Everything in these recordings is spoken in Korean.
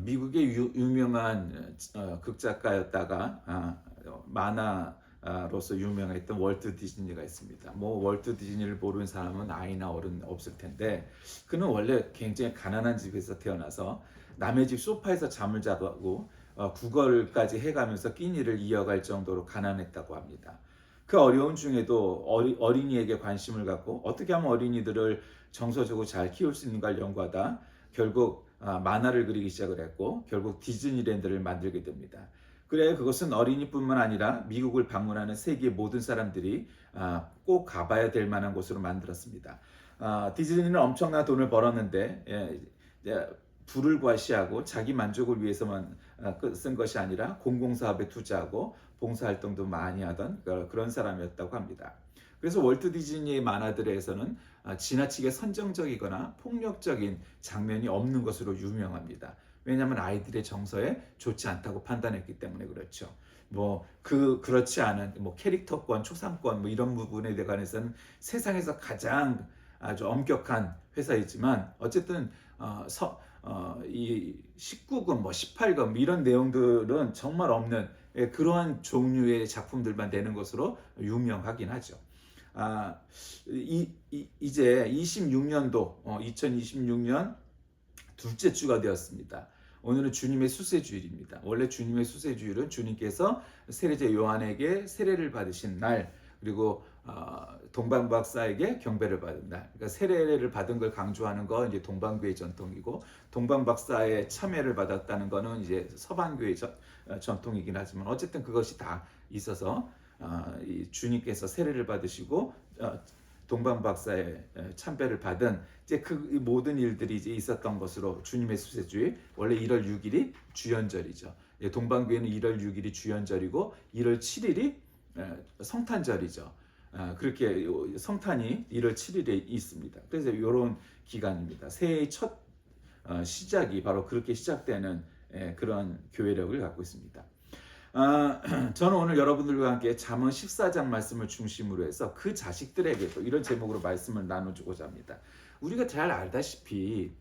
미국의 유명한 극작가였다가 만화로서 유명했던 월트 디즈니가 있습니다. 뭐 월트 디즈니를 모르는 사람은 아이나 어른 없을 텐데, 그는 원래 굉장히 가난한 집에서 태어나서 남의 집 소파에서 잠을 자고 구걸까지 해가면서 끼니를 이어갈 정도로 가난했다고 합니다. 그 어려운 중에도 어린이에게 관심을 갖고 어떻게 하면 어린이들을 정서적으로 잘 키울 수 있는가를 연구하다 결국 만화를 그리기 시작을 했고, 결국 디즈니랜드를 만들게 됩니다. 그래, 그것은 어린이뿐만 아니라 미국을 방문하는 세계 모든 사람들이 꼭 가봐야 될 만한 곳으로 만들었습니다. 디즈니는 엄청난 돈을 벌었는데, 부를 과시하고 자기 만족을 위해서만 쓴 것이 아니라 공공사업에 투자하고 봉사활동도 많이 하던 그런 사람이었다고 합니다. 그래서 월트 디즈니의 만화들에서는 지나치게 선정적이거나 폭력적인 장면이 없는 것으로 유명합니다. 왜냐하면 아이들의 정서에 좋지 않다고 판단했기 때문에 그렇죠. 그렇지 않은 캐릭터권, 초상권 이런 부분에 관해서는 세상에서 가장 아주 엄격한 회사이지만, 어쨌든 이 19금, 18금 이런 내용들은 정말 없는 그러한 종류의 작품들만 내는 것으로 유명하긴 하죠. 이제 26년도 2026년 둘째 주가 되었습니다. 오늘은 주님의 수세주일입니다. 원래 주님의 수세주일은 주님께서 세례자 요한에게 세례를 받으신 날, 그리고 동방박사에게 경배를 받은 날. 그러니까 세례를 받은 걸 강조하는 건 이제 동방교회 전통이고, 동방박사의 참여를 받았다는 거는 이제 서방교회 전통이긴 하지만, 어쨌든 그것이 다 있어서 이 주님께서 세례를 받으시고 동방박사의 참배를 받은 이제 그 모든 일들이 이제 있었던 것으로 주님의 수세주일, 원래 1월 6일이 주연절이죠. 동방교회는 1월 6일이 주연절이고 1월 7일이 성탄절이죠. 그렇게 성탄이 1월 7일에 있습니다. 그래서 이런 기간입니다. 새해의 첫 시작이 바로 그렇게 시작되는 그런 교회력을 갖고 있습니다. 저는 오늘 여러분들과 함께 잠언 14장 말씀을 중심으로 해서 그 자식들에게도 이런 제목으로 말씀을 나눠주고자 합니다. 우리가 잘 알다시피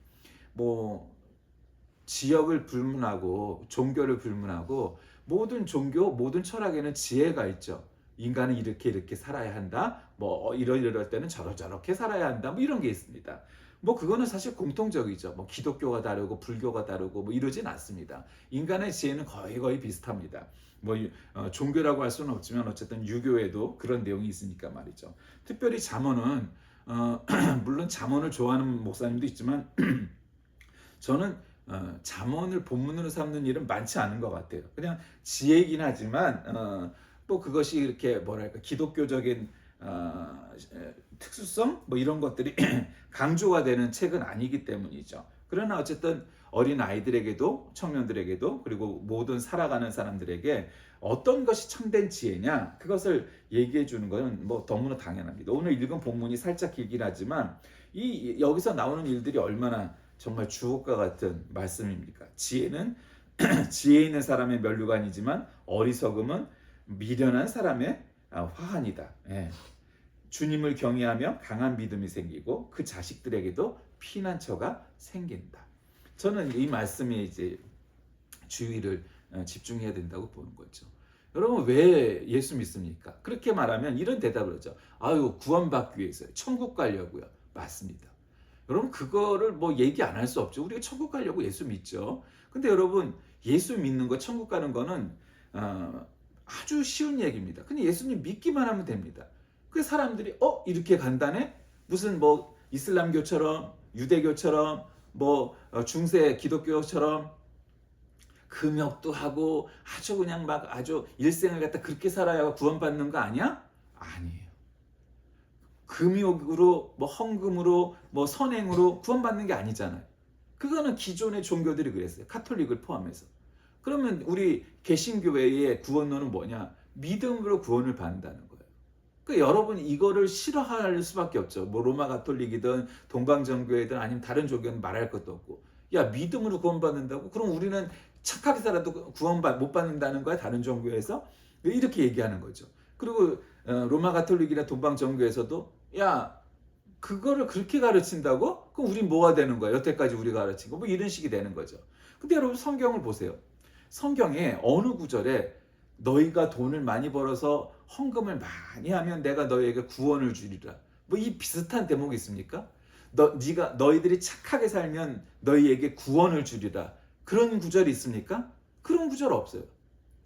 지역을 불문하고 종교를 불문하고 모든 종교, 모든 철학에는 지혜가 있죠. 인간은 이렇게 살아야 한다. 이럴 때는 저렇게 살아야 한다. 이런 게 있습니다. 그거는 사실 공통적이죠. 기독교가 다르고 불교가 다르고 이러진 않습니다. 인간의 지혜는 거의 비슷합니다. 종교라고 할 수는 없지만 어쨌든 유교에도 그런 내용이 있으니까 말이죠. 특별히 잠언은 물론 잠언을 좋아하는 목사님도 있지만 저는 잠언을 본문으로 삼는 일은 많지 않은 것 같아요. 그냥 지혜이긴 하지만 또 그것이 이렇게 기독교적인 특수성 이런 것들이 강조가 되는 책은 아니기 때문이죠. 그러나 어쨌든 어린 아이들에게도 청년들에게도 그리고 모든 살아가는 사람들에게 어떤 것이 참된 지혜냐, 그것을 얘기해 주는 것은 너무나 당연합니다. 오늘 읽은 본문이 살짝 길긴 하지만 여기서 나오는 일들이 얼마나 정말 주옥과 같은 말씀입니까? 지혜는 지혜 있는 사람의 면류관이지만 어리석음은 미련한 사람의 화환이다. 주님을 경외하며 강한 믿음이 생기고 그 자식들에게도 피난처가 생긴다. 저는 이 말씀에 이제 주의를 집중해야 된다고 보는 거죠. 여러분, 왜 예수 믿습니까? 그렇게 말하면 이런 대답을 하죠. 구원받기 위해서요. 천국 가려고요. 맞습니다. 여러분, 그거를 얘기 안 할 수 없죠. 우리가 천국 가려고 예수 믿죠. 근데 여러분, 예수 믿는 거, 천국 가는 거는 아주 쉬운 얘기입니다. 그냥 예수님 믿기만 하면 됩니다. 그 사람들이 이렇게 간단해? 무슨 이슬람교처럼 유대교처럼 중세 기독교처럼 금욕도 하고 아주 그냥 아주 일생을 갖다 그렇게 살아야 구원받는 거 아니야? 아니에요. 금욕으로 헌금으로 선행으로 구원받는 게 아니잖아요. 그거는 기존의 종교들이 그랬어요. 카톨릭을 포함해서. 그러면 우리 개신교회의 구원론은 뭐냐? 믿음으로 구원을 받는다는 거예요. 그러니까 여러분 이거를 싫어할 수밖에 없죠. 로마 가톨릭이든 동방정교회든 아니면 다른 종교는 말할 것도 없고. 야, 믿음으로 구원받는다고? 그럼 우리는 착하게 살아도 구원 못 받는다는 거야? 다른 종교에서? 이렇게 얘기하는 거죠. 그리고 로마 가톨릭이나 동방정교에서도 야, 그거를 그렇게 가르친다고? 그럼 우린 뭐가 되는 거야? 여태까지 우리가 가르친 거. 뭐 이런 식이 되는 거죠. 근데 여러분 성경을 보세요. 성경에 어느 구절에 너희가 돈을 많이 벌어서 헌금을 많이 하면 내가 너희에게 구원을 주리라. 뭐 이 비슷한 대목이 있습니까? 너희들이 착하게 살면 너희에게 구원을 주리라. 그런 구절이 있습니까? 그런 구절 없어요.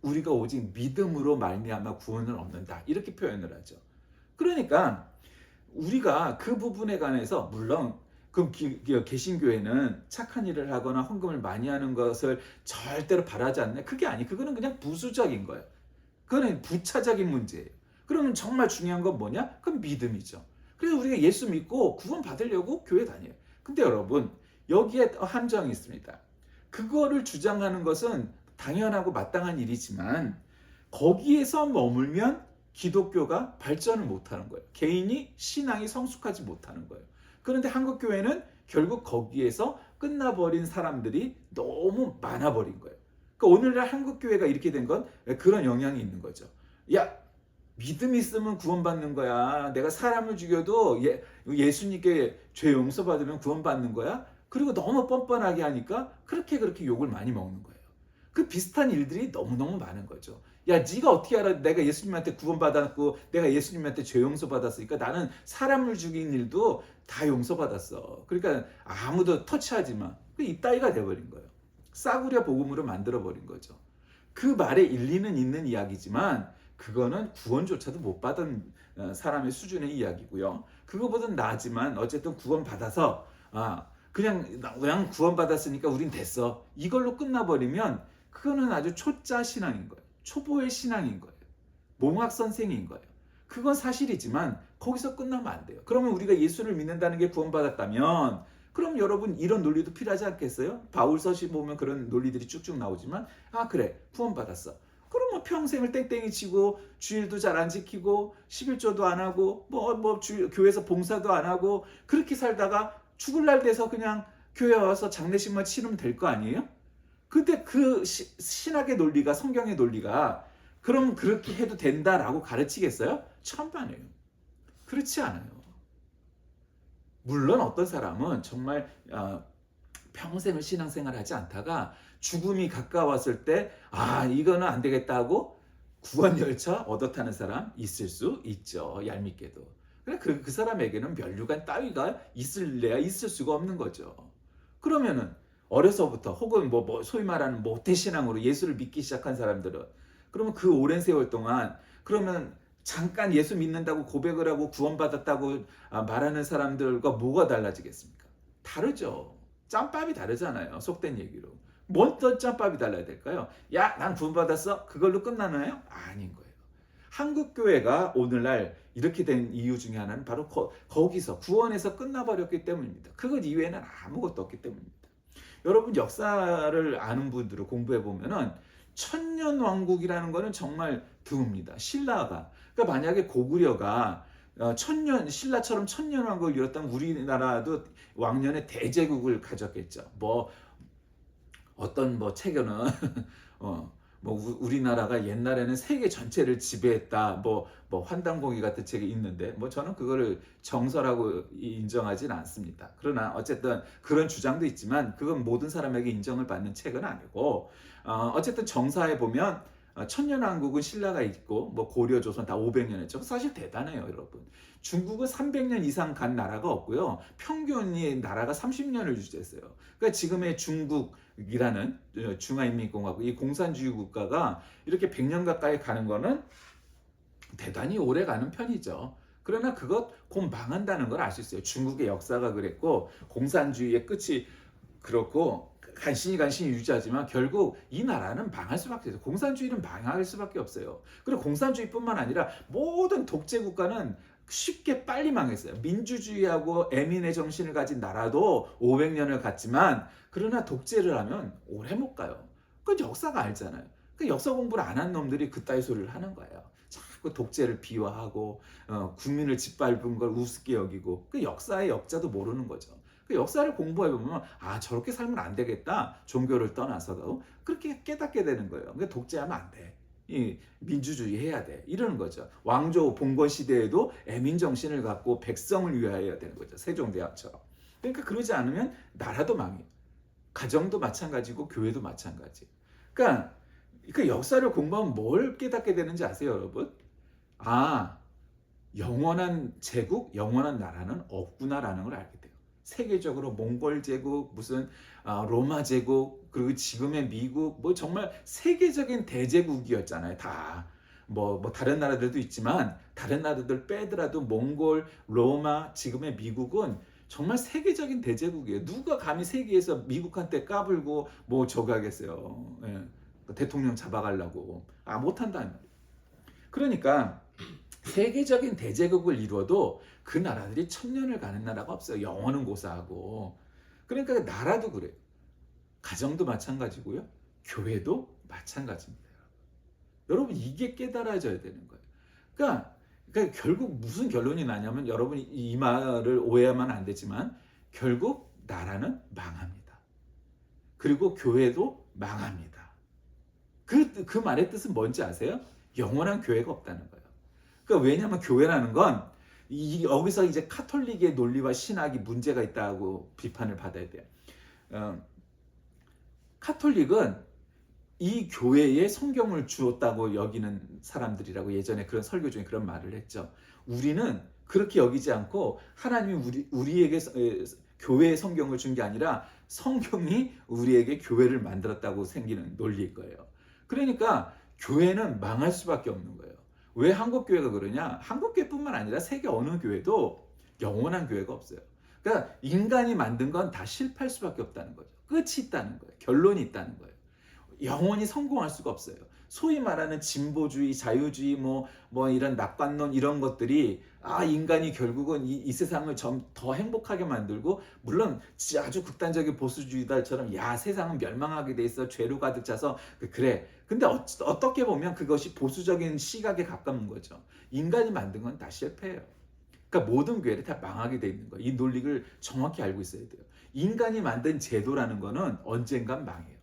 우리가 오직 믿음으로 말미암아 구원을 얻는다. 이렇게 표현을 하죠. 그러니까 우리가 그 부분에 관해서 물론 그 개신교회는 착한 일을 하거나 헌금을 많이 하는 것을 절대로 바라지 않네. 그게 아니. 그거는 그냥 부수적인 거예요. 그거는 부차적인 문제예요. 그러면 정말 중요한 건 뭐냐? 그건 믿음이죠. 그래서 우리가 예수 믿고 구원 받으려고 교회 다녀요. 근데 여러분 여기에 함정이 있습니다. 그거를 주장하는 것은 당연하고 마땅한 일이지만 거기에서 머물면 기독교가 발전을 못하는 거예요. 개인이 신앙이 성숙하지 못하는 거예요. 그런데 한국 교회는 결국 거기에서 끝나버린 사람들이 너무 많아버린 거예요. 그러니까 오늘날 한국 교회가 이렇게 된 건 그런 영향이 있는 거죠. 야, 믿음 있으면 구원받는 거야. 내가 사람을 죽여도 예수님께 죄 용서받으면 구원받는 거야. 그리고 너무 뻔뻔하게 하니까 그렇게 욕을 많이 먹는 거예요. 그 비슷한 일들이 너무너무 많은 거죠. 야, 네가 어떻게 알아? 내가 예수님한테 구원받았고 내가 예수님한테 죄 용서받았으니까 나는 사람을 죽인 일도 다 용서받았어. 그러니까 아무도 터치하지 마. 그 이따위가 돼버린 거예요. 싸구려 복음으로 만들어버린 거죠. 그 말에 일리는 있는 이야기지만 그거는 구원조차도 못 받은 사람의 수준의 이야기고요. 그거보다는 나지만 어쨌든 구원받아서 그냥 구원받았으니까 우린 됐어. 이걸로 끝나버리면 그거는 아주 초짜 신앙인 거예요. 초보의 신앙인 거예요. 몽학선생인 거예요. 그건 사실이지만 거기서 끝나면 안 돼요. 그러면 우리가 예수를 믿는다는 게 구원받았다면 그럼 여러분 이런 논리도 필요하지 않겠어요? 바울서시 보면 그런 논리들이 쭉쭉 나오지만 그래 구원받았어. 그럼 뭐 평생을 땡땡이 치고 주일도 잘 안 지키고 11조도 안 하고 교회에서 봉사도 안 하고 그렇게 살다가 죽을 날 돼서 그냥 교회 와서 장례식만 치르면 될 거 아니에요? 근데 그 신학의 논리가 성경의 논리가 그럼 그렇게 해도 된다라고 가르치겠어요? 천만에요. 그렇지 않아요. 물론 어떤 사람은 정말 평생을 신앙생활 하지 않다가 죽음이 가까웠을 때 이거는 안 되겠다 하고 구원열차 얻어 타는 사람 있을 수 있죠. 얄밉게도. 그 사람에게는 면류관 따위가 있을래야 있을 수가 없는 거죠. 그러면은 어려서부터 혹은 소위 말하는 모태신앙으로 예수를 믿기 시작한 사람들은 그러면 그 오랜 세월 동안 그러면 잠깐 예수 믿는다고 고백을 하고 구원받았다고 말하는 사람들과 뭐가 달라지겠습니까? 다르죠. 짬밥이 다르잖아요. 속된 얘기로. 뭔 또 짬밥이 달라야 될까요? 야, 난 구원받았어? 그걸로 끝나나요? 아닌 거예요. 한국 교회가 오늘날 이렇게 된 이유 중에 하나는 바로 거기서 구원에서 끝나버렸기 때문입니다. 그것 이외에는 아무것도 없기 때문입니다. 여러분 역사를 아는 분들을 공부해 보면은 천년왕국이라는 거는 정말 드뭅니다. 신라가 그러니까 만약에 고구려가 신라처럼 천년왕국을 이뤘다면 우리나라도 왕년에 대제국을 가졌겠죠. 어떤 책에는 우리나라가 옛날에는 세계 전체를 지배했다. 환단고기 같은 책이 있는데 저는 그거를 정설하고 인정하지는 않습니다. 그러나 어쨌든 그런 주장도 있지만 그건 모든 사람에게 인정을 받는 책은 아니고 어쨌든 정사에 보면 천년왕국은 신라가 있고 고려 조선 다 500년 했죠. 사실 대단해요, 여러분. 중국은 300년 이상 간 나라가 없고요. 평균이 나라가 30년을 유지했어요. 그러니까 지금의 중국이라는 중화인민공화국 이 공산주의 국가가 이렇게 100년 가까이 가는 거는 대단히 오래 가는 편이죠. 그러나 그것 곧 망한다는 걸 알 수 있어요. 중국의 역사가 그랬고 공산주의의 끝이 그렇고 간신히 유지하지만 결국 이 나라는 망할 수밖에 없어요. 공산주의는 망할 수밖에 없어요. 그리고 공산주의뿐만 아니라 모든 독재 국가는 쉽게 빨리 망했어요. 민주주의하고 애민의 정신을 가진 나라도 500년을 갔지만 그러나 독재를 하면 오래 못 가요. 그건 역사가 알잖아요. 그 역사 공부를 안 한 놈들이 그따위 소리를 하는 거예요. 자꾸 독재를 비화하고 국민을 짓밟은 걸 우습게 여기고 그 역사의 역자도 모르는 거죠. 그 역사를 공부해보면 저렇게 살면 안 되겠다. 종교를 떠나서도 그렇게 깨닫게 되는 거예요. 그러니까 독재하면 안 돼. 이 민주주의 해야 돼. 이러는 거죠. 왕조 봉건 시대에도 애민 정신을 갖고 백성을 위하여 되는 거죠. 세종대왕처럼. 그러니까 그러지 않으면 나라도 망해요. 가정도 마찬가지고 교회도 마찬가지. 그러니까 그 역사를 공부하면 뭘 깨닫게 되는지 아세요, 여러분? 아, 영원한 제국, 영원한 나라는 없구나라는 걸 알게 돼요. 세계적으로 몽골 제국, 무슨 로마 제국, 그리고 지금의 미국, 뭐 정말 세계적인 대제국이었잖아요. 다. 뭐 다른 나라들도 있지만 다른 나라들 빼더라도 몽골, 로마, 지금의 미국은 정말 세계적인 대제국이에요. 누가 감히 세계에서 미국한테 까불고 뭐 저거 하겠어요. 예. 대통령 잡아가려고. 못한다는 말이에요. 그러니까 세계적인 대제국을 이루어도 그 나라들이 천년을 가는 나라가 없어요. 영원은 고사하고. 그러니까 나라도 그래요. 가정도 마찬가지고요. 교회도 마찬가지입니다. 여러분 이게 깨달아져야 되는 거예요. 그러니까 결국 무슨 결론이 나냐면 여러분이 이 말을 오해하면 안 되지만 결국 나라는 망합니다. 그리고 교회도 망합니다. 그 말의 뜻은 뭔지 아세요? 영원한 교회가 없다는 거예요. 그러니까 왜냐하면 교회라는 건 여기서 이제 카톨릭의 논리와 신학이 문제가 있다고 비판을 받아야 돼요. 카톨릭은 이 교회에 성경을 주었다고 여기는 사람들이라고 예전에 그런 설교 중에 그런 말을 했죠. 우리는 그렇게 여기지 않고 하나님이 우리에게 교회의 성경을 준 게 아니라 성경이 우리에게 교회를 만들었다고 생기는 논리일 거예요. 그러니까 교회는 망할 수밖에 없는 거예요. 왜 한국교회가 그러냐? 한국교회뿐만 아니라 세계 어느 교회도 영원한 교회가 없어요. 그러니까 인간이 만든 건 다 실패할 수밖에 없다는 거죠. 끝이 있다는 거예요. 결론이 있다는 거예요. 영원히 성공할 수가 없어요. 소위 말하는 진보주의, 자유주의, 뭐 이런 낙관론 이런 것들이 인간이 결국은 이 세상을 좀 더 행복하게 만들고 물론 아주 극단적인 보수주의자처럼 세상은 멸망하게 돼 있어 죄로 가득 차서 그래. 근데 어떻게 보면 그것이 보수적인 시각에 가까운 거죠. 인간이 만든 건 다 실패예요. 그러니까 모든 교회를 다 망하게 돼 있는 거예요. 이 논리를 정확히 알고 있어야 돼요. 인간이 만든 제도라는 거는 언젠간 망해요.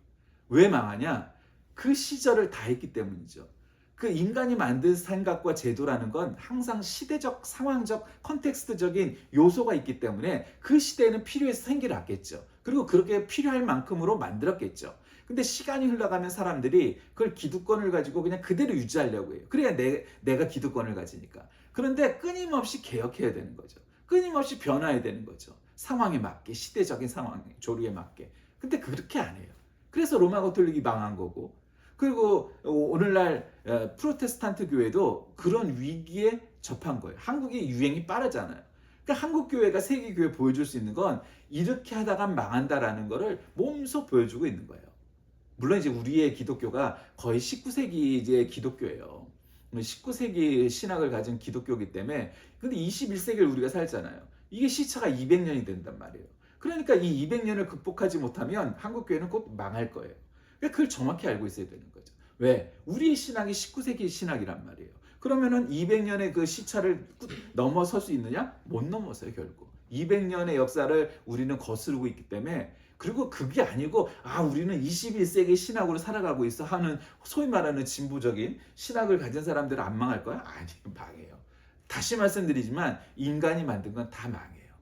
왜 망하냐? 그 시절을 다 했기 때문이죠. 그 인간이 만든 생각과 제도라는 건 항상 시대적, 상황적, 컨텍스트적인 요소가 있기 때문에 그 시대에는 필요해서 생겨났겠죠. 그리고 그렇게 필요할 만큼으로 만들었겠죠. 근데 시간이 흘러가면 사람들이 그걸 기득권을 가지고 그냥 그대로 유지하려고 해요. 그래야 내가 기득권을 가지니까. 그런데 끊임없이 개혁해야 되는 거죠. 끊임없이 변화해야 되는 거죠. 상황에 맞게, 시대적인 상황, 조류에 맞게. 근데 그렇게 안 해요. 그래서 로마 가톨릭이 망한 거고, 그리고 오늘날 프로테스탄트 교회도 그런 위기에 접한 거예요. 한국이 유행이 빠르잖아요. 그러니까 한국 교회가 세계 교회 보여줄 수 있는 건 이렇게 하다가 망한다라는 거를 몸소 보여주고 있는 거예요. 물론 이제 우리의 기독교가 거의 19세기 이제 기독교예요. 19세기 신학을 가진 기독교이기 때문에 근데 21세기를 우리가 살잖아요. 이게 시차가 200년이 된단 말이에요. 그러니까 이 200년을 극복하지 못하면 한국 교회는 곧 망할 거예요. 그러니까 그걸 정확히 알고 있어야 되는 거죠. 왜? 우리의 신학이 19세기 신학이란 말이에요. 그러면은 200년의 그 시차를 넘어설 수 있느냐? 못 넘어서요, 결국. 200년의 역사를 우리는 거스르고 있기 때문에 그리고 그게 아니고 우리는 21세기 신학으로 살아가고 있어 하는 소위 말하는 진보적인 신학을 가진 사람들은 안 망할 거야? 아니, 망해요. 다시 말씀드리지만 인간이 만든 건 다 망해요.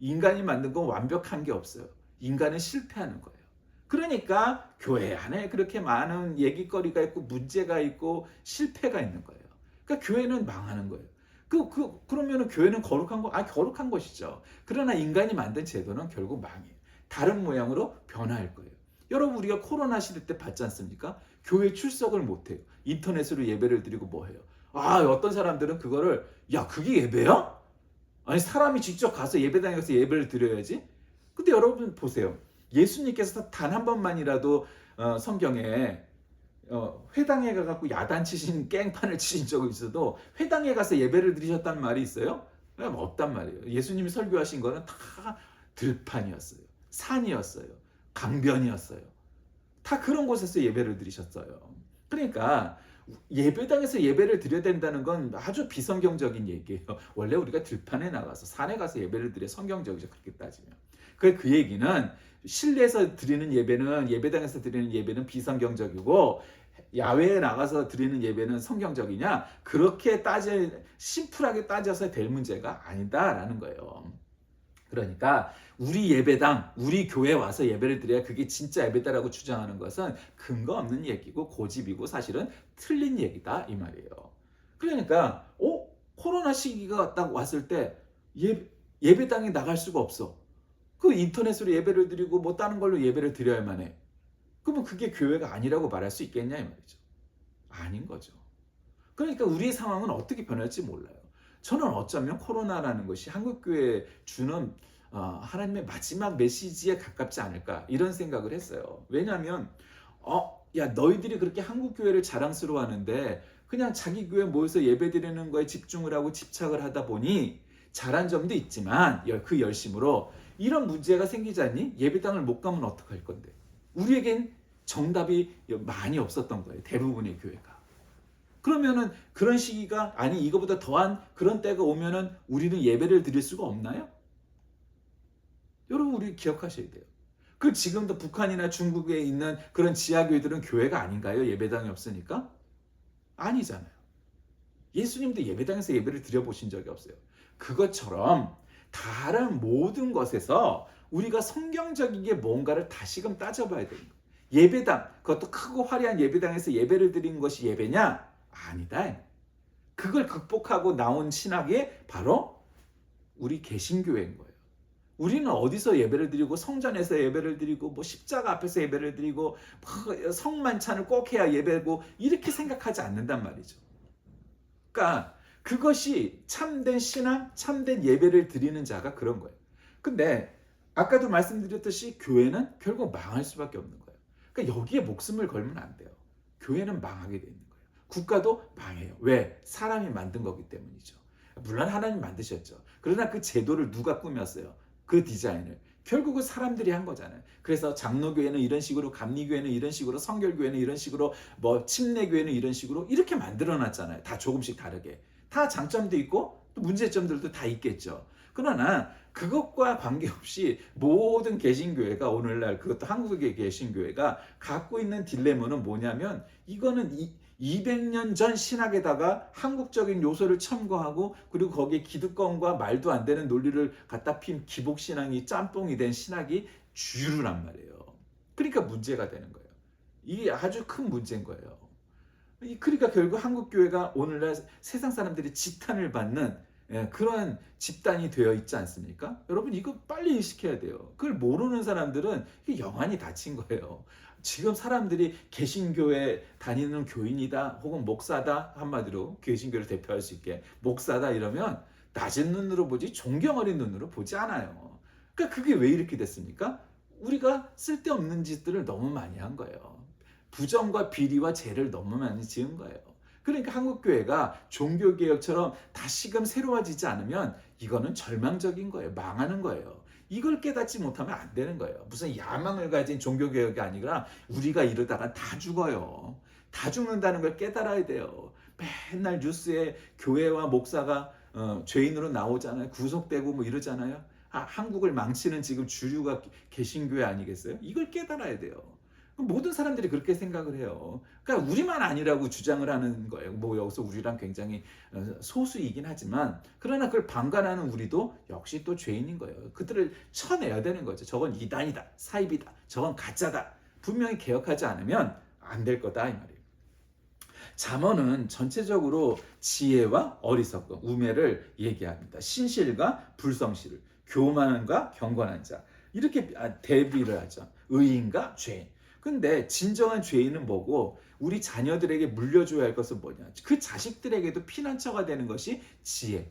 인간이 만든 건 완벽한 게 없어요. 인간은 실패하는 거예요. 그러니까 교회 안에 그렇게 많은 얘기거리가 있고 문제가 있고 실패가 있는 거예요. 그러니까 교회는 망하는 거예요. 그러면은 교회는 거룩한 거? 거룩한 것이죠. 그러나 인간이 만든 제도는 결국 망해요. 다른 모양으로 변화할 거예요. 여러분 우리가 코로나 시대 때 봤지 않습니까? 교회 출석을 못해요. 인터넷으로 예배를 드리고 뭐 해요? 어떤 사람들은 그거를 그게 예배야? 아니 사람이 직접 가서 예배당에 가서 예배를 드려야지. 근데 여러분 보세요. 예수님께서 단 한 번만이라도 성경에 회당에 가갖고 야단치신 깽판을 치신 적이 있어도 회당에 가서 예배를 드리셨다는 말이 있어요? 없단 말이에요. 예수님이 설교하신 거는 다 들판이었어요. 산이었어요. 강변이었어요. 다 그런 곳에서 예배를 드리셨어요. 그러니까 예배당에서 예배를 드려야 된다는 건 아주 비성경적인 얘기예요. 원래 우리가 들판에 나가서 산에 가서 예배를 드려 성경적이죠. 그렇게 따지면. 그 얘기는 실내에서 드리는 예배는 예배당에서 드리는 예배는 비성경적이고 야외에 나가서 드리는 예배는 성경적이냐? 그렇게 심플하게 따져서 될 문제가 아니다라는 거예요. 그러니까 우리 예배당, 우리 교회 와서 예배를 드려야 그게 진짜 예배다라고 주장하는 것은 근거 없는 얘기고 고집이고 사실은 틀린 얘기다 이 말이에요. 그러니까 코로나 시기가 딱 왔을 때 예배당에 나갈 수가 없어. 그 인터넷으로 예배를 드리고 뭐 다른 걸로 예배를 드려야만 해. 그러면 그게 교회가 아니라고 말할 수 있겠냐 이 말이죠. 아닌 거죠. 그러니까 우리의 상황은 어떻게 변할지 몰라요. 저는 어쩌면 코로나라는 것이 한국교회에 주는 하나님의 마지막 메시지에 가깝지 않을까 이런 생각을 했어요. 왜냐하면 야 너희들이 그렇게 한국교회를 자랑스러워하는데 그냥 자기 교회 모여서 예배드리는 거에 집중을 하고 집착을 하다 보니 잘한 점도 있지만 그 열심으로 이런 문제가 생기자니 예배당을 못 가면 어떡할 건데. 우리에겐 정답이 많이 없었던 거예요. 대부분의 교회가. 그러면은 그런 시기가 아니 이거보다 더한 그런 때가 오면은 우리는 예배를 드릴 수가 없나요? 여러분 우리 기억하셔야 돼요. 그 지금도 북한이나 중국에 있는 그런 지하교회들은 교회가 아닌가요? 예배당이 없으니까? 아니잖아요. 예수님도 예배당에서 예배를 드려보신 적이 없어요. 그것처럼 다른 모든 것에서 우리가 성경적이게 뭔가를 다시금 따져봐야 됩니다. 예배당, 그것도 크고 화려한 예배당에서 예배를 드린 것이 예배냐? 아니다. 그걸 극복하고 나온 신학이 바로 우리 개신교회인 거예요. 우리는 어디서 예배를 드리고 성전에서 예배를 드리고 뭐 십자가 앞에서 예배를 드리고 성만찬을 꼭 해야 예배고 이렇게 생각하지 않는단 말이죠. 그러니까 그것이 참된 신앙, 참된 예배를 드리는 자가 그런 거예요. 근데 아까도 말씀드렸듯이 교회는 결국 망할 수밖에 없는 거예요. 그러니까 여기에 목숨을 걸면 안 돼요. 교회는 망하게 돼 있는 거예요. 국가도 망해요. 왜? 사람이 만든 거기 때문이죠. 물론 하나님 만드셨죠. 그러나 그 제도를 누가 꾸몄어요? 그 디자인을. 결국은 사람들이 한 거잖아요. 그래서 장로교회는 이런 식으로, 감리교회는 이런 식으로, 성결교회는 이런 식으로, 뭐 침례교회는 이런 식으로 이렇게 만들어놨잖아요. 다 조금씩 다르게. 다 장점도 있고 또 문제점들도 다 있겠죠. 그러나 그것과 관계없이 모든 개신교회가 오늘날 그것도 한국의 개신교회가 갖고 있는 딜레마는 뭐냐면 이거는 200년 전 신학에다가 한국적인 요소를 첨가하고 그리고 거기에 기득권과 말도 안 되는 논리를 갖다 핀 기복신앙이 짬뽕이 된 신학이 주류란 말이에요. 그러니까 문제가 되는 거예요. 이게 아주 큰 문제인 거예요. 그러니까 결국 한국교회가 오늘날 세상 사람들이 지탄을 받는 그러한 집단이 되어 있지 않습니까? 여러분 이거 빨리 인식해야 돼요. 그걸 모르는 사람들은 영안이 닫힌 거예요. 지금 사람들이 개신교회 다니는 교인이다 혹은 목사다 한마디로 개신교를 대표할 수 있게 목사다 이러면 낮은 눈으로 보지 존경 어린 눈으로 보지 않아요. 그러니까 그게 왜 이렇게 됐습니까? 우리가 쓸데없는 짓들을 너무 많이 한 거예요. 부정과 비리와 죄를 너무 많이 지은 거예요. 그러니까 한국교회가 종교개혁처럼 다시금 새로워지지 않으면 이거는 절망적인 거예요. 망하는 거예요. 이걸 깨닫지 못하면 안 되는 거예요. 무슨 야망을 가진 종교개혁이 아니라 우리가 이러다가 다 죽어요. 다 죽는다는 걸 깨달아야 돼요. 맨날 뉴스에 교회와 목사가 죄인으로 나오잖아요. 구속되고 뭐 이러잖아요. 한국을 망치는 지금 주류가 개신교회 아니겠어요? 이걸 깨달아야 돼요. 모든 사람들이 그렇게 생각을 해요. 그러니까 우리만 아니라고 주장을 하는 거예요. 뭐 여기서 우리랑 굉장히 소수이긴 하지만 그러나 그걸 방관하는 우리도 역시 또 죄인인 거예요. 그들을 쳐내야 되는 거죠. 저건 이단이다, 사입이다, 저건 가짜다. 분명히 개혁하지 않으면 안 될 거다 이 말이에요. 잠언은 전체적으로 지혜와 어리석음, 우매를 얘기합니다. 신실과 불성실을, 교만과 경건한 자 이렇게 대비를 하죠. 의인과 죄인. 근데 진정한 죄인은 뭐고 우리 자녀들에게 물려줘야 할 것은 뭐냐? 그 자식들에게도 피난처가 되는 것이 지혜.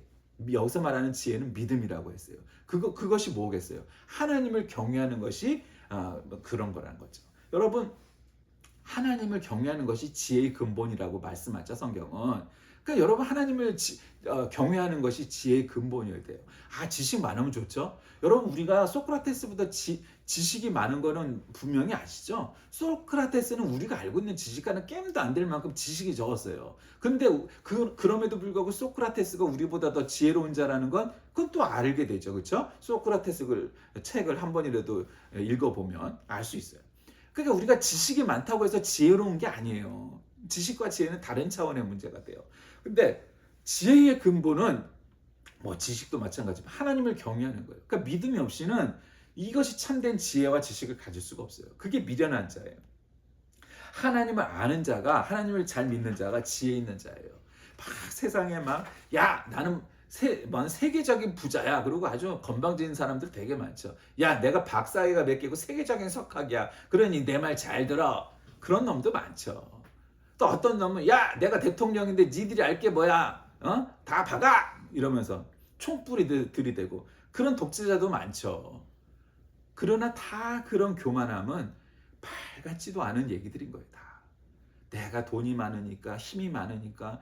여기서 말하는 지혜는 믿음이라고 했어요. 그것이 뭐겠어요? 하나님을 경외하는 것이 그런 거라는 거죠. 여러분 하나님을 경외하는 것이 지혜의 근본이라고 말씀하죠 성경은. 그러니까 여러분 하나님을 경외하는 것이 지혜의 근본이어야 돼요. 지식 많으면 좋죠. 여러분 우리가 소크라테스보다 지식이 많은 거는 분명히 아시죠? 소크라테스는 우리가 알고 있는 지식과는 게임도 안 될 만큼 지식이 적었어요. 근데 그럼에도 불구하고 소크라테스가 우리보다 더 지혜로운 자라는 건 그건 또 알게 되죠. 그렇죠? 소크라테스 책을 한 번이라도 읽어보면 알 수 있어요. 그러니까 우리가 지식이 많다고 해서 지혜로운 게 아니에요. 지식과 지혜는 다른 차원의 문제가 돼요. 근데 지혜의 근본은 뭐 지식도 마찬가지지만 하나님을 경외하는 거예요. 그러니까 믿음이 없이는 이것이 참된 지혜와 지식을 가질 수가 없어요. 그게 미련한 자예요. 하나님을 아는 자가, 하나님을 잘 믿는 자가 지혜 있는 자예요. 막 세상에 막, 야, 나는 세계적인 부자야. 그리고 아주 건방진 사람들 되게 많죠. 야, 내가 박사학위가 몇 개고 세계적인 석학이야. 그러니 내 말 잘 들어. 그런 놈도 많죠. 또 어떤 놈은, 야, 내가 대통령인데 니들이 알 게 뭐야? 다 박아! 이러면서 총뿌리 들이대고. 그런 독재자도 많죠. 그러나 다 그런 교만함은 말 같지도 않은 얘기들인 거예요. 다. 내가 돈이 많으니까, 힘이 많으니까,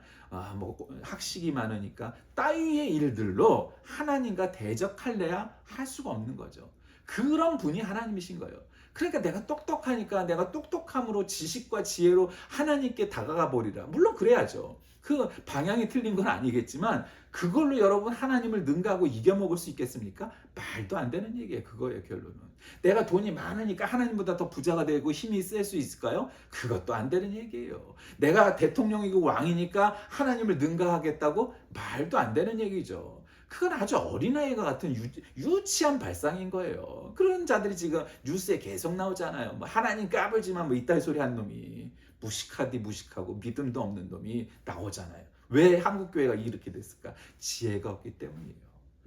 뭐 학식이 많으니까 따위의 일들로 하나님과 대적할래야 할 수가 없는 거죠. 그런 분이 하나님이신 거예요. 그러니까 내가 똑똑하니까 내가 똑똑함으로 지식과 지혜로 하나님께 다가가 버리라. 물론 그래야죠. 그 방향이 틀린 건 아니겠지만 그걸로 여러분 하나님을 능가하고 이겨먹을 수 있겠습니까? 말도 안 되는 얘기예요. 그거예요, 결론은. 내가 돈이 많으니까 하나님보다 더 부자가 되고 힘이 셀 수 있을까요? 그것도 안 되는 얘기예요. 내가 대통령이고 왕이니까 하나님을 능가하겠다고? 말도 안 되는 얘기죠. 그건 아주 어린아이가 같은 유치한 발상인 거예요. 그런 자들이 지금 뉴스에 계속 나오잖아요. 뭐 하나님 까불지만 뭐 이따위 소리 한 놈이 무식하디 무식하고 믿음도 없는 놈이 나오잖아요. 왜 한국교회가 이렇게 됐을까? 지혜가 없기 때문이에요.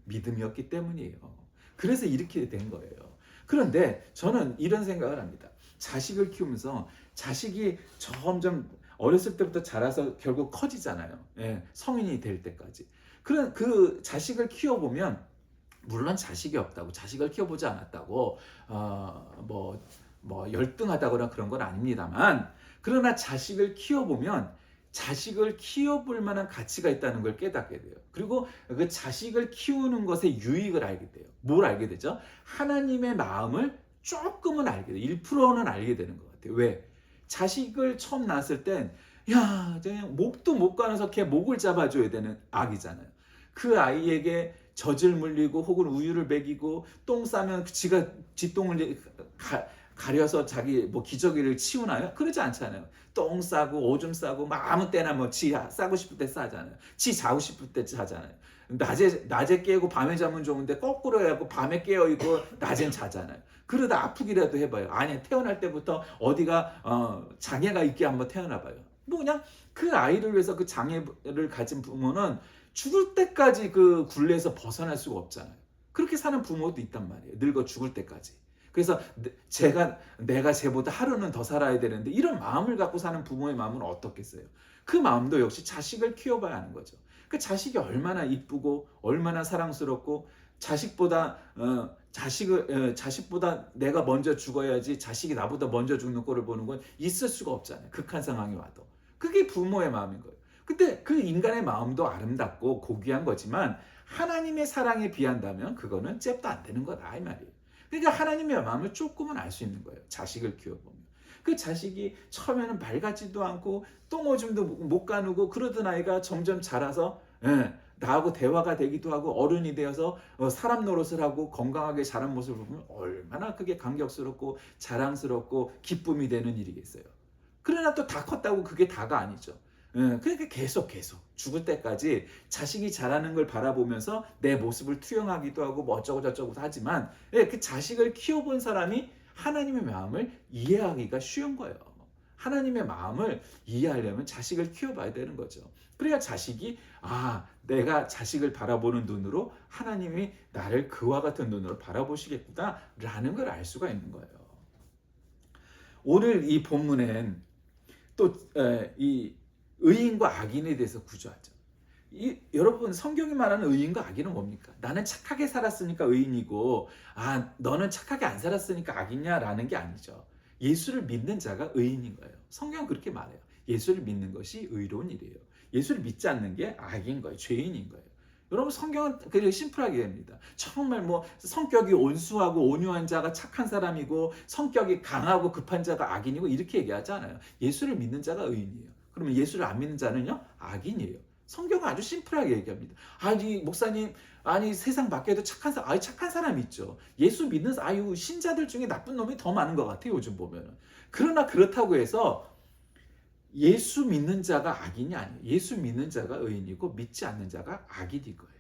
믿음이 없기 때문이에요. 그래서 이렇게 된 거예요. 그런데 저는 이런 생각을 합니다. 자식을 키우면서 자식이 점점 어렸을 때부터 자라서 결국 커지잖아요. 예, 성인이 될 때까지. 그런 그 자식을 키워보면 물론 자식이 없다고 자식을 키워보지 않았다고 뭐 열등하다거나 그런 건 아닙니다만 그러나 자식을 키워보면 자식을 키워볼 만한 가치가 있다는 걸 깨닫게 돼요. 그리고 그 자식을 키우는 것의 유익을 알게 돼요. 뭘 알게 되죠? 하나님의 마음을 조금은 알게 돼요. 1%는 알게 되는 것 같아요. 왜? 자식을 처음 낳았을 땐 야, 그냥 목도 못 가려서 걔 목을 잡아줘야 되는 아기잖아요. 그 아이에게 젖을 물리고 혹은 우유를 먹이고 똥 싸면 지가 쥐똥을 가려서 자기 뭐 기저귀를 치우나요? 그러지 않잖아요. 똥 싸고 오줌 싸고 막 아무 때나 뭐 지 싸고 싶을 때 싸잖아요. 지 자고 싶을 때 자잖아요. 낮에 깨고 밤에 자면 좋은데 거꾸로 해갖고 밤에 깨어 있고 낮엔 자잖아요. 그러다 아프기라도 해봐요. 아니 태어날 때부터 어디가 장애가 있게 한번 태어나봐요. 뭐 그냥 그 아이를 위해서 그 장애를 가진 부모는 죽을 때까지 그 굴레에서 벗어날 수가 없잖아요. 그렇게 사는 부모도 있단 말이에요. 늙어 죽을 때까지. 그래서 내가 쟤보다 하루는 더 살아야 되는데 이런 마음을 갖고 사는 부모의 마음은 어떻겠어요? 그 마음도 역시 자식을 키워봐야 하는 거죠. 그 자식이 얼마나 이쁘고 얼마나 사랑스럽고 자식보다 내가 먼저 죽어야지 자식이 나보다 먼저 죽는 꼴을 보는 건 있을 수가 없잖아요. 극한 상황이 와도. 그게 부모의 마음인 거예요. 근데 그 인간의 마음도 아름답고 고귀한 거지만 하나님의 사랑에 비한다면 그거는 잽도 안 되는 거다 이 말이에요. 그러니까 하나님의 마음을 조금은 알 수 있는 거예요. 자식을 키워보면. 그 자식이 처음에는 말 같지도 않고 똥오줌도 못 가누고 그러던 아이가 점점 자라서 나하고 대화가 되기도 하고 어른이 되어서 사람 노릇을 하고 건강하게 자란 모습을 보면 얼마나 그게 감격스럽고 자랑스럽고 기쁨이 되는 일이겠어요. 그러나 또 다 컸다고 그게 다가 아니죠. 그러니까 계속 죽을 때까지 자식이 자라는 걸 바라보면서 내 모습을 투영하기도 하고 뭐 어쩌고 저쩌고 하지만 그 자식을 키워본 사람이 하나님의 마음을 이해하기가 쉬운 거예요. 하나님의 마음을 이해하려면 자식을 키워봐야 되는 거죠. 그래야 자식이 내가 자식을 바라보는 눈으로 하나님이 나를 그와 같은 눈으로 바라보시겠구나 라는 걸 알 수가 있는 거예요. 오늘 이 본문엔 또 이 의인과 악인에 대해서 구조하죠. 여러분 성경이 말하는 의인과 악인은 뭡니까? 나는 착하게 살았으니까 의인이고 너는 착하게 안 살았으니까 악이냐라는 게 아니죠. 예수를 믿는 자가 의인인 거예요. 성경은 그렇게 말해요. 예수를 믿는 것이 의로운 일이에요. 예수를 믿지 않는 게 악인 거예요. 죄인인 거예요. 여러분 성경은 그렇게 심플하게 됩니다. 정말 뭐 성격이 온수하고 온유한 자가 착한 사람이고 성격이 강하고 급한 자가 악인이고 이렇게 얘기하지 않아요. 예수를 믿는 자가 의인이에요. 그러면 예수를 안 믿는 자는요? 악인이에요. 성경은 아주 심플하게 얘기합니다. 목사님, 세상 밖에도 착한 사람이 있죠. 예수 믿는 신자들 중에 나쁜 놈이 더 많은 것 같아요. 요즘 보면은. 그러나 그렇다고 해서 예수 믿는 자가 악인이 아니에요. 예수 믿는 자가 의인이고 믿지 않는 자가 악인인 거예요.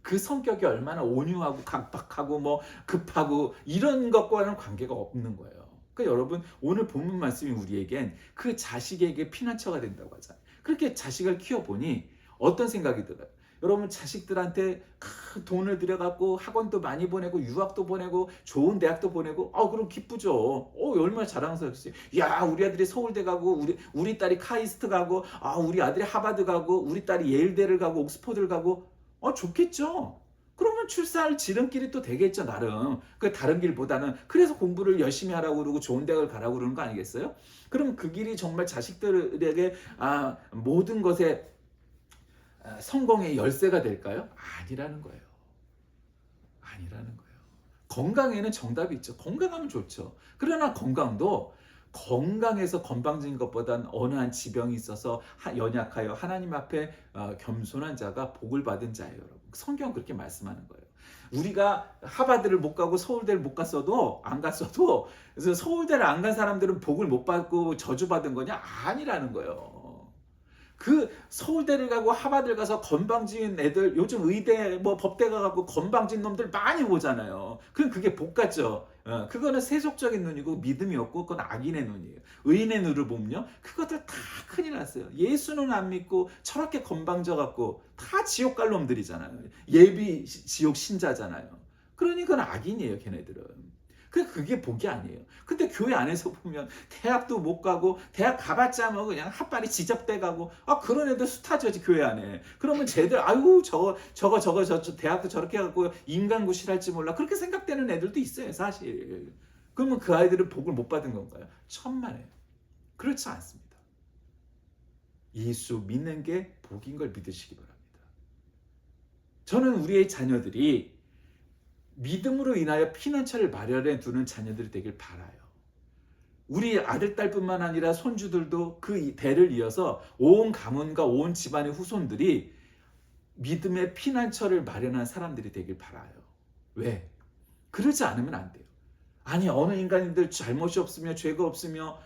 그 성격이 얼마나 온유하고 강박하고 뭐 급하고 이런 것과는 관계가 없는 거예요. 그러니까 여러분 오늘 본문 말씀이 우리에겐 그 자식에게 피난처가 된다고 하잖아요. 그렇게 자식을 키워보니 어떤 생각이 들어요? 여러분 자식들한테 큰 돈을 들여갖고 학원도 많이 보내고 유학도 보내고 좋은 대학도 보내고 그럼 기쁘죠. 얼마나 자랑스럽겠어요. 야 우리 아들이 서울대 가고 우리 딸이 카이스트 가고 우리 아들이 하버드 가고 우리 딸이 예일대를 가고 옥스퍼드를 가고 좋겠죠. 그러면 출산할 지름길이 또 되겠죠 나름. 그 다른 길보다는 그래서 공부를 열심히 하라고 그러고 좋은 대학을 가라고 그러는 거 아니겠어요? 그럼 그 길이 정말 자식들에게 모든 것에 성공의 열쇠가 될까요? 아니라는 거예요. 아니라는 거예요. 건강에는 정답이 있죠. 건강하면 좋죠. 그러나 건강해서 건방진 것보단 어느 한 지병이 있어서 연약하여 하나님 앞에 겸손한 자가 복을 받은 자예요. 여러분. 성경은 그렇게 말씀하는 거예요. 우리가 하버드를 못 가고 서울대를 못 갔어도 안 갔어도 그래서 서울대를 안 간 사람들은 복을 못 받고 저주받은 거냐? 아니라는 거예요. 그 서울대를 가고 하버드를 가서 건방진 애들 요즘 의대 뭐 법대 가고 건방진 놈들 많이 보잖아요. 그럼 그게 복 같죠. 그거는 세속적인 눈이고 믿음이 없고 그건 악인의 눈이에요. 의인의 눈을 보면요 그것들 다 큰일 났어요. 예수는 안 믿고 저렇게 건방져 갖고 다 지옥 갈 놈들이잖아요. 예비 지옥 신자잖아요. 그러니 그건 악인이에요 걔네들은. 그게 복이 아니에요. 근데 교회 안에서 보면 대학도 못 가고 대학 가봤자 뭐 그냥 핫발이 지적돼 가고 그런 애들 스타저지 교회 안에. 그러면 쟤들 아이고 저거 대학도 저렇게 해갖고 인간 구실할지 몰라 그렇게 생각되는 애들도 있어요 사실. 그러면 그 아이들은 복을 못 받은 건가요? 천만에요. 그렇지 않습니다. 예수 믿는 게 복인 걸 믿으시기 바랍니다. 저는 우리의 자녀들이 믿음으로 인하여 피난처를 마련해 두는 자녀들이 되길 바라요. 우리 아들, 딸뿐만 아니라 손주들도 그 대를 이어서 온 가문과 온 집안의 후손들이 믿음의 피난처를 마련한 사람들이 되길 바라요. 왜? 그러지 않으면 안 돼요. 아니 어느 인간인들 잘못이 없으며 죄가 없으며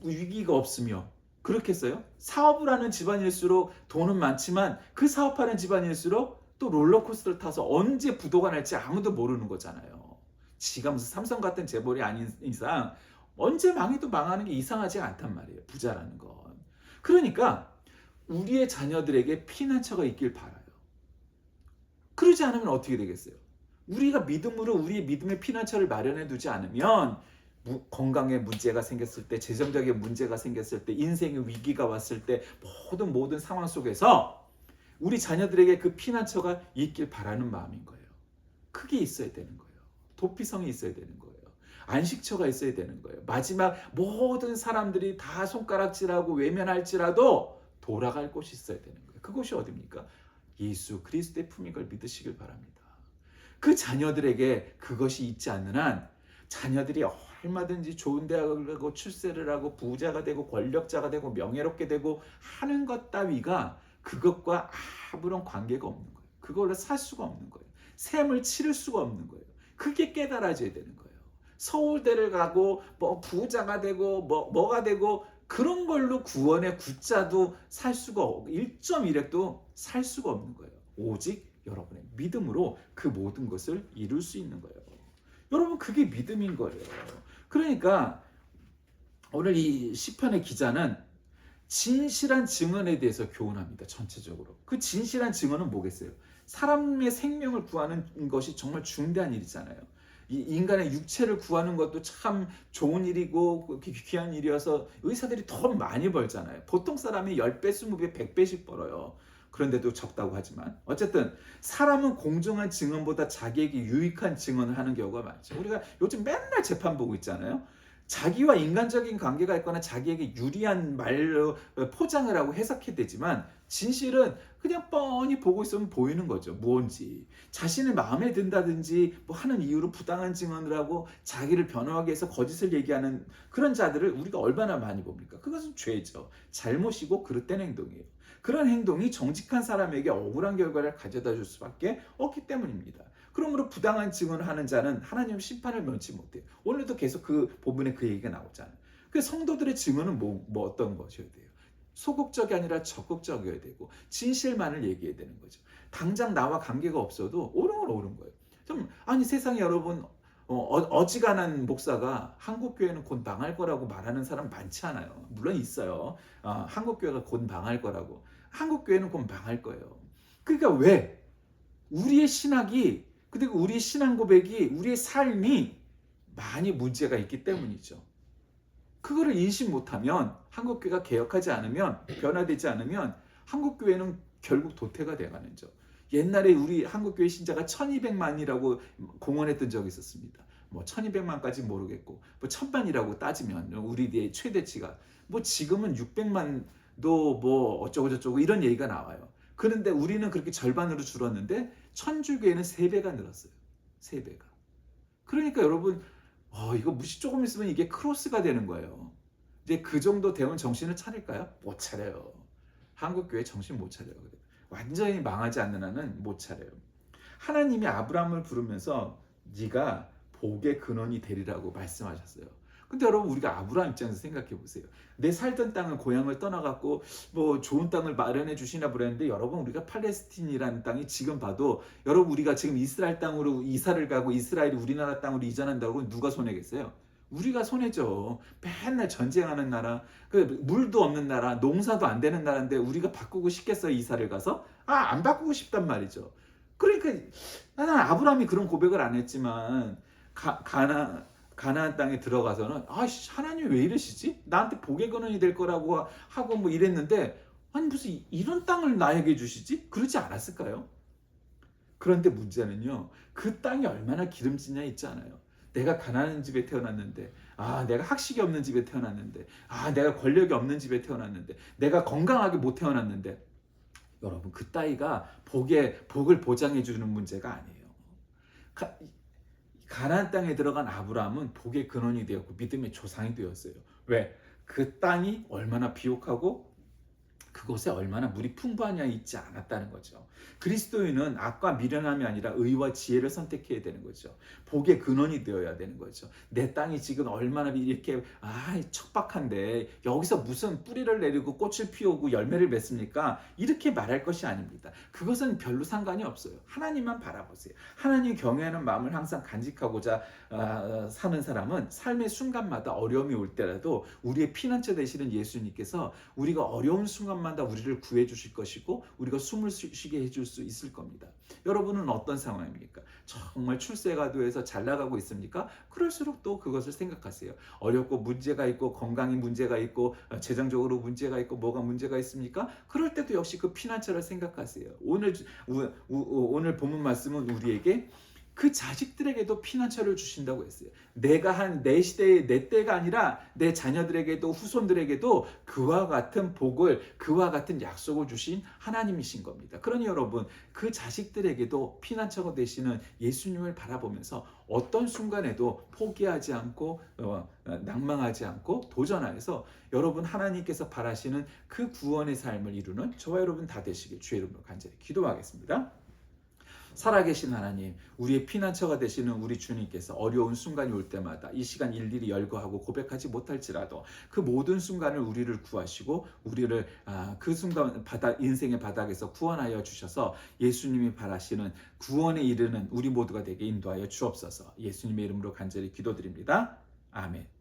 위기가 없으며 그렇겠어요? 사업을 하는 집안일수록 돈은 많지만 그 사업하는 집안일수록 또 롤러코스터를 타서 언제 부도가 날지 아무도 모르는 거잖아요. 지가 무슨 삼성 같은 재벌이 아닌 이상 언제 망해도 망하는 게 이상하지 않단 말이에요. 부자라는 건. 그러니까 우리의 자녀들에게 피난처가 있길 바라요. 그러지 않으면 어떻게 되겠어요? 우리가 믿음으로 우리의 믿음의 피난처를 마련해 두지 않으면 건강에 문제가 생겼을 때, 재정적인 문제가 생겼을 때, 인생의 위기가 왔을 때 모든 상황 속에서 우리 자녀들에게 그 피난처가 있길 바라는 마음인 거예요. 크게 있어야 되는 거예요. 도피성이 있어야 되는 거예요. 안식처가 있어야 되는 거예요. 마지막 모든 사람들이 다 손가락질하고 외면할지라도 돌아갈 곳이 있어야 되는 거예요. 그곳이 어디입니까? 예수 그리스도의 품인 걸 믿으시길 바랍니다. 그 자녀들에게 그것이 있지 않는 한 자녀들이 얼마든지 좋은 대학을 가고 출세를 하고 부자가 되고 권력자가 되고 명예롭게 되고 하는 것 따위가 그것과 아무런 관계가 없는 거예요. 그걸로 살 수가 없는 거예요. 셈을 치를 수가 없는 거예요. 그게 깨달아져야 되는 거예요. 서울대를 가고 뭐 부자가 되고 뭐가 되고 그런 걸로 구원의 구자도 살 수가 없고 1.1핵도 살 수가 없는 거예요. 오직 여러분의 믿음으로 그 모든 것을 이룰 수 있는 거예요. 여러분 그게 믿음인 거예요. 그러니까 오늘 이 시편의 기자는 진실한 증언에 대해서 교훈합니다. 전체적으로. 그 진실한 증언은 뭐겠어요? 사람의 생명을 구하는 것이 정말 중대한 일이잖아요. 이 인간의 육체를 구하는 것도 참 좋은 일이고 귀한 일이어서 의사들이 더 많이 벌잖아요. 보통 사람이 10배, 20배, 100배씩 벌어요. 그런데도 적다고 하지만 어쨌든 사람은 공정한 증언보다 자기에게 유익한 증언을 하는 경우가 많죠. 우리가 요즘 맨날 재판 보고 있잖아요. 자기와 인간적인 관계가 있거나 자기에게 유리한 말로 포장을 하고 해석해대지만 진실은 그냥 뻔히 보고 있으면 보이는 거죠. 무언지. 자신의 마음에 든다든지 뭐 하는 이유로 부당한 증언을 하고 자기를 변호하기 위해서 거짓을 얘기하는 그런 자들을 우리가 얼마나 많이 봅니까? 그것은 죄죠. 잘못이고 그릇된 행동이에요. 그런 행동이 정직한 사람에게 억울한 결과를 가져다 줄 수밖에 없기 때문입니다. 그러므로 부당한 증언을 하는 자는 하나님 심판을 면치 못해요. 오늘도 계속 그 본문에 그 얘기가 나오잖아요. 그 성도들의 증언은 뭐 어떤 것이어야 돼요? 소극적이 아니라 적극적이어야 되고 진실만을 얘기해야 되는 거죠. 당장 나와 관계가 없어도 옳은 건 옳은 거예요. 아니 세상에 여러분 어지간한 목사가 한국 교회는 곧 망할 거라고 말하는 사람 많지 않아요. 물론 있어요. 한국 교회가 곧 망할 거라고. 한국 교회는 곧 망할 거예요. 그러니까 왜? 우리의 신학이 그리고 우리의 신앙 고백이 우리의 삶이 많이 문제가 있기 때문이죠. 그거를 인식 못하면 한국교회가 개혁하지 않으면 변화되지 않으면 한국교회는 결국 도태가 돼가는 죠. 옛날에 우리 한국교회 신자가 1200만이라고 공언했던 적이 있었습니다. 뭐 1200만까지 모르겠고 뭐 1000만이라고 따지면 우리의 최대치가 뭐 지금은 600만도 뭐 어쩌고저쩌고 이런 얘기가 나와요. 그런데 우리는 그렇게 절반으로 줄었는데 천주교회는 3배가 늘었어요. 3배가. 그러니까 여러분 이거 무시 조금 있으면 이게 크로스가 되는 거예요. 이제 그 정도 되면 정신을 차릴까요? 못 차려요. 한국교회 정신 못 차려요. 완전히 망하지 않는 한은 못 차려요. 하나님이 아브라함을 부르면서 네가 복의 근원이 되리라고 말씀하셨어요. 근데 여러분 우리가 아브라함 입장에서 생각해 보세요. 내 살던 땅을 고향을 떠나갖고 뭐 좋은 땅을 마련해 주시나 보랬는데 여러분 우리가 팔레스틴이라는 땅이 지금 봐도 여러분 우리가 지금 이스라엘 땅으로 이사를 가고 이스라엘이 우리나라 땅으로 이전한다고 누가 손해겠어요? 우리가 손해죠. 맨날 전쟁하는 나라, 그 물도 없는 나라, 농사도 안 되는 나라인데 우리가 바꾸고 싶겠어요? 이사를 가서? 안 바꾸고 싶단 말이죠. 그러니까 나는 아브라함이 그런 고백을 안 했지만 가나안 땅에 들어가서는 하나님 왜 이러시지? 나한테 복의 근원이 될 거라고 하고 뭐 이랬는데 아니 무슨 이런 땅을 나에게 주시지? 그러지 않았을까요? 그런데 문제는요. 그 땅이 얼마나 기름지냐 있지 않아요. 내가 가난한 집에 태어났는데 내가 학식이 없는 집에 태어났는데 내가 권력이 없는 집에 태어났는데 내가 건강하게 못 태어났는데 여러분 그 따위가 복을 보장해 주는 문제가 아니에요. 가나안 땅에 들어간 아브라함은 복의 근원이 되었고 믿음의 조상이 되었어요. 왜? 그 땅이 얼마나 비옥하고 그곳에 얼마나 물이 풍부하냐 있지 않았다는 거죠. 그리스도인은 악과 미련함이 아니라 의와 지혜를 선택해야 되는 거죠. 복의 근원이 되어야 되는 거죠. 내 땅이 지금 얼마나 이렇게 척박한데 여기서 무슨 뿌리를 내리고 꽃을 피우고 열매를 맺습니까? 이렇게 말할 것이 아닙니다. 그것은 별로 상관이 없어요. 하나님만 바라보세요. 하나님 경외하는 마음을 항상 간직하고자 사는 사람은 삶의 순간마다 어려움이 올 때라도 우리의 피난처 되시는 예수님께서 우리가 어려운 순간마다 우리를 구해 주실 것이고 우리가 숨을 쉬게 해줄 수 있을 겁니다. 여러분은 어떤 상황입니까? 정말 출세가도해서 잘 나가고 있습니까? 그럴수록 또 그것을 생각하세요. 어렵고 문제가 있고 건강에 문제가 있고 재정적으로 문제가 있고 뭐가 문제가 있습니까? 그럴 때도 역시 그 피난처를 생각하세요. 오늘 본문 말씀은 우리에게 그 자식들에게도 피난처를 주신다고 했어요. 내가 한 내 시대의 내 때가 아니라 내 자녀들에게도 후손들에게도 그와 같은 복을 그와 같은 약속을 주신 하나님이신 겁니다. 그러니 여러분 그 자식들에게도 피난처가 되시는 예수님을 바라보면서 어떤 순간에도 포기하지 않고 낭망하지 않고 도전하여서 여러분 하나님께서 바라시는 그 구원의 삶을 이루는 저와 여러분 다 되시길 주의 이름으로 간절히 기도하겠습니다. 살아계신 하나님, 우리의 피난처가 되시는 우리 주님께서 어려운 순간이 올 때마다 이 시간 일일이 열거하고 고백하지 못할지라도 그 모든 순간을 우리를 구하시고 우리를 그 순간 인생의 바닥에서 구원하여 주셔서 예수님이 바라시는 구원에 이르는 우리 모두가 되게 인도하여 주옵소서. 예수님의 이름으로 간절히 기도드립니다. 아멘.